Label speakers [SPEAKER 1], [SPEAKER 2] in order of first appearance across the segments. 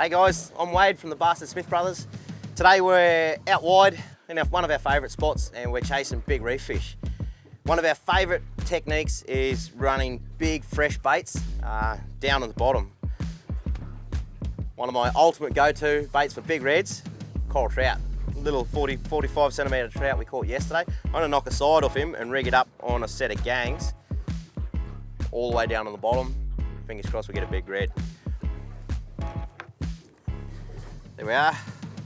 [SPEAKER 1] Hey guys, I'm Wade from the Bastard Smith Brothers. Today we're out wide in one of our favourite spots and we're chasing big reef fish. One of our favourite techniques is running big fresh baits down at the bottom. One of my ultimate go-to baits for big reds, coral trout. Little 45 centimetre trout we caught yesterday. I'm going to knock a side off him and rig it up on a set of gangs all the way down on the bottom. Fingers crossed we get a big red. There we are,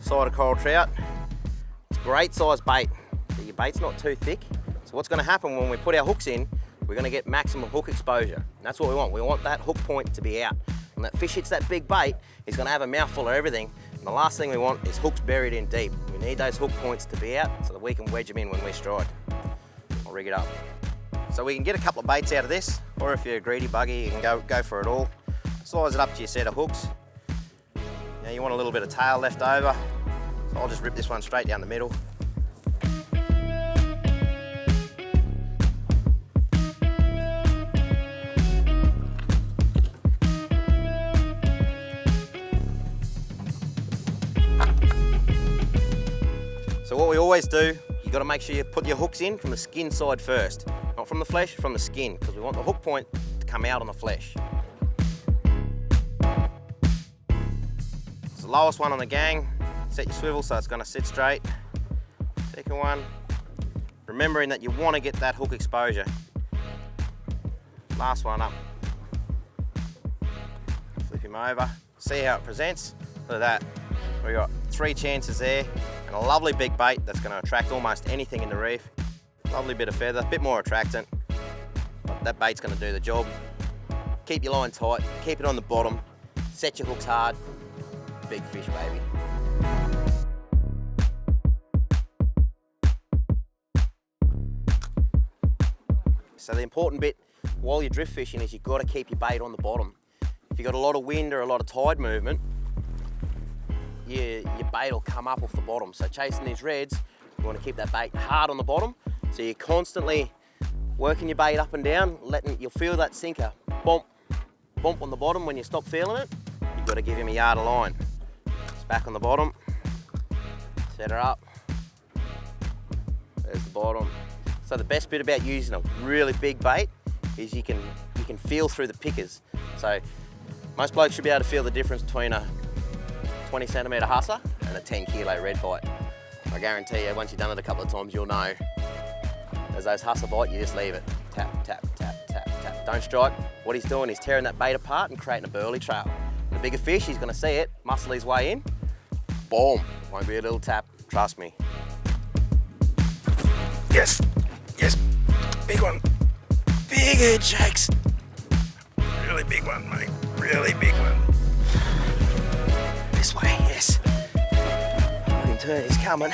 [SPEAKER 1] side of coral trout. It's a great size bait, but your bait's not too thick. So what's going to happen when we put our hooks in, we're going to get maximum hook exposure. And that's what we want. We want that hook point to be out. When that fish hits that big bait, he's going to have a mouthful of everything. And the last thing we want is hooks buried in deep. We need those hook points to be out so that we can wedge them in when we strike. I'll rig it up. So we can get a couple of baits out of this, or if you're a greedy buggy, you can go for it all. Size it up to your set of hooks. Now you want a little bit of tail left over, so I'll just rip this one straight down the middle. So what we always do, you've got to make sure you put your hooks in from the skin side first. Not from the flesh, from the skin, because we want the hook point to come out on the flesh. It's the lowest one on the gang. Set your swivel so it's going to sit straight. Second one, remembering that you want to get that hook exposure. Last one up. Flip him over. See how it presents? Look at that. We've got 3 chances there and a lovely big bait that's going to attract almost anything in the reef. Lovely bit of feather, a bit more attractant. But that bait's going to do the job. Keep your line tight, keep it on the bottom, set your hooks hard. Big fish, baby. So the important bit while you're drift fishing is you've got to keep your bait on the bottom. If you've got a lot of wind or a lot of tide movement, your bait will come up off the bottom. So chasing these reds, you want to keep that bait hard on the bottom. So you're constantly working your bait up and down, you'll feel that sinker bump on the bottom. When you stop feeling it, you've got to give him a yard of line. It's back on the bottom, set her up, there's the bottom. So the best bit about using a really big bait is you can feel through the pickers. So most blokes should be able to feel the difference between a 20 centimetre husser and a 10 kilo red bite. I guarantee you, once you've done it a couple of times, you'll know. As those husser bite, you just leave it. Tap, tap, tap, tap, tap. Don't strike. What he's doing is tearing that bait apart and creating a burley trail. The bigger fish, he's going to see it, muscle his way in, boom. Won't be a little tap, trust me. Yes, yes, big one. Big head shakes. Really big one, mate, really big one. This way, yes. Let him turn, he's coming.